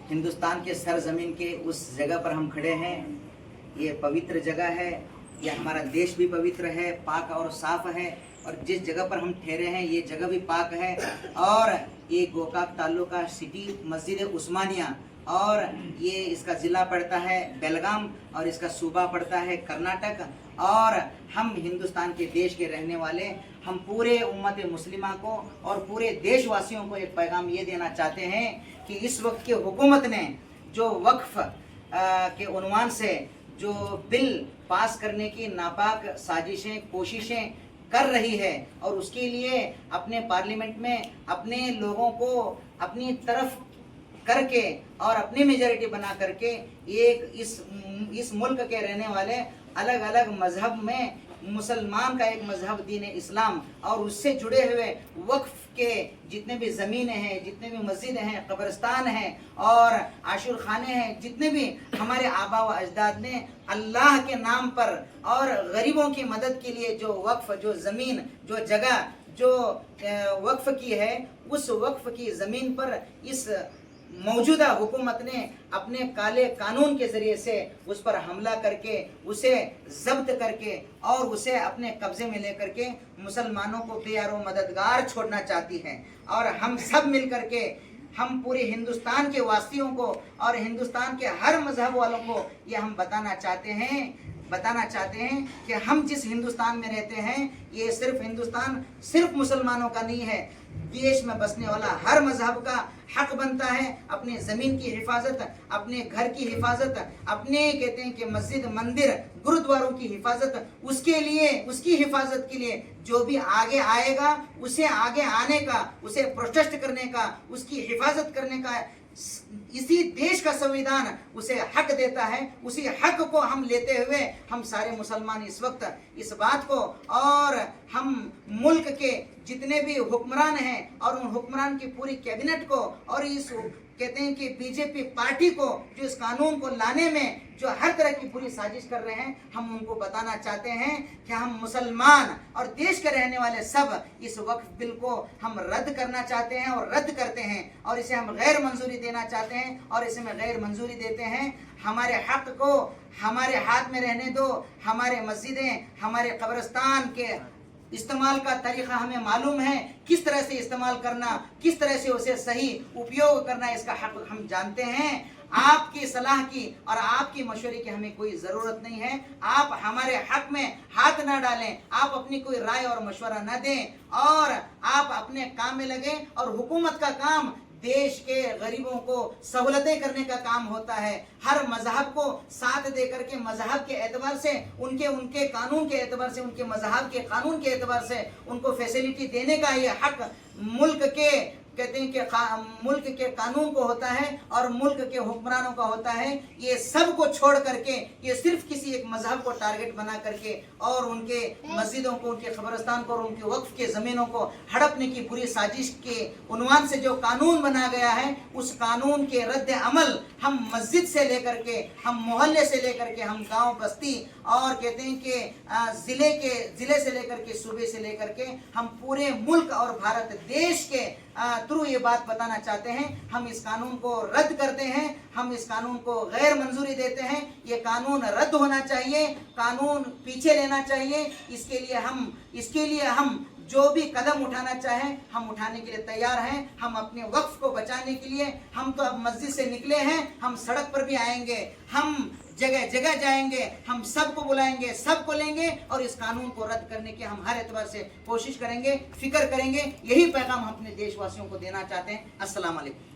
हिंदुस्तान के सरजमीन के उस जगह पर हम खड़े हैं। ये पवित्र जगह है, ये हमारा देश भी पवित्र है, पाक और साफ है। और जिस जगह पर हम ठहरे हैं ये जगह भी पाक है। और ये गोकाक तालुका सिटी मस्जिद उस्मानिया, और ये इसका ज़िला पड़ता है बेलगाम और इसका सूबा पड़ता है कर्नाटक। और हम हिंदुस्तान के देश के रहने वाले, हम पूरे उम्मत मुस्लिमा को और पूरे देशवासियों को एक पैगाम ये देना चाहते हैं कि इस वक्त की हुकूमत ने जो वक्फ के उन्वान से जो बिल पास करने की नापाक साजिशें कोशिशें कर रही है, और उसके लिए अपने पार्लियामेंट में अपने लोगों को अपनी तरफ करके और अपनी मेजॉरिटी बना करके एक इस मुल्क के रहने वाले अलग अलग मजहब में मुसलमान का एक मजहब दीन इस्लाम और उससे जुड़े हुए वक्फ के जितने भी ज़मीनें हैं, जितने भी मस्जिद हैं, कब्रिस्तान हैं और आशुर खाने हैं, जितने भी हमारे आबा व अजदाद ने अल्लाह के नाम पर और गरीबों की मदद के लिए जो वक्फ, जो ज़मीन, जो जगह जो वक्फ की है, उस वक्फ की ज़मीन पर इस मौजूदा हुकूमत ने अपने काले कानून के ज़रिए से उस पर हमला करके उसे ज़ब्त करके और उसे अपने कब्ज़े में लेकर के मुसलमानों को बेयारो मददगार छोड़ना चाहती है। और हम सब मिल करके हम पूरे हिंदुस्तान के वासियों को और हिंदुस्तान के हर मजहब वालों को ये हम बताना चाहते हैं कि हम जिस हिंदुस्तान में रहते हैं ये सिर्फ हिंदुस्तान सिर्फ मुसलमानों का नहीं है। देश में बसने वाला हर मजहब का हक बनता है अपने ज़मीन की हिफाजत, अपने घर की हिफाजत, अपने कहते हैं कि मस्जिद मंदिर गुरुद्वारों की हिफाजत, उसके लिए उसकी हिफाजत के लिए जो भी आगे आएगा उसे आगे आने का, उसे प्रोटेस्ट करने का, उसकी हिफाजत करने का इसी देश का संविधान उसे हक देता है। उसी हक को हम लेते हुए हम सारे मुसलमान इस वक्त इस बात को और हम मुल्क के जितने भी हुक्मरान हैं और उन हुक्मरान की पूरी कैबिनेट को और इस कहते हैं कि बीजेपी पार्टी को जो इस कानून को लाने में जो हर तरह की बुरी साजिश कर रहे हैं, हम उनको बताना चाहते हैं कि हम मुसलमान और देश के रहने वाले सब इस वक्फ बिल को हम रद्द करना चाहते हैं और रद्द करते हैं और इसे हम गैर मंजूरी देना चाहते हैं और इसे में गैर मंजूरी देते हैं। हमारे हक को हमारे हाथ में रहने दो। हमारे मस्जिदें, हमारे कब्रिस्तान के इस्तेमाल का तरीक़ा हमें मालूम है, किस तरह से इस्तेमाल करना, किस तरह से उसे सही उपयोग करना, इसका हक हम जानते हैं। आपकी सलाह की और आपकी मशवरे की हमें कोई ज़रूरत नहीं है। आप हमारे हक में हाथ ना डालें, आप अपनी कोई राय और मशवरा न दें और आप अपने काम में लगे। और हुकूमत का काम देश के गरीबों को सहूलतें करने का काम होता है। हर मजहब को साथ दे करके मजहब के एतबार से उनके कानून के एतबार से, उनके मजहब के कानून के एतबार से उनको फैसिलिटी देने का ये हक मुल्क के कहते हैं कि मुल्क के कानून को होता है और मुल्क के हुक्मरानों का होता है। ये सब को छोड़ करके ये सिर्फ किसी एक मजहब को टारगेट बना करके और उनके मस्जिदों को, उनके कब्रिस्तान को और उनके वक्फ के ज़मीनों को हड़पने की बुरी साजिश के उन्वान से जो कानून बना गया है, उस कानून के रद्द अमल हम मस्जिद से लेकर के, हम मोहल्ले से लेकर के, हम गाँव बस्ती और कहते हैं कि ज़िले से लेकर के, सूबे से लेकर के हम पूरे मुल्क और भारत देश के थ्रू ये बात बताना चाहते हैं। हम इस कानून को रद्द करते हैं, हम इस कानून को गैर मंजूरी देते हैं। ये कानून रद्द होना चाहिए, कानून पीछे लेना चाहिए। इसके लिए हम जो भी कदम उठाना चाहें हम उठाने के लिए तैयार हैं। हम अपने वक्फ को बचाने के लिए हम तो अब मस्जिद से निकले हैं, हम सड़क पर भी आएंगे, हम जगह जगह जाएंगे, हम सबको बुलाएंगे, सबको लेंगे और इस कानून को रद्द करने की हम हर एतबार से कोशिश करेंगे, फिक्र करेंगे। यही पैगाम हम अपने देशवासियों को देना चाहते हैं। अस्सलाम वालेकुम।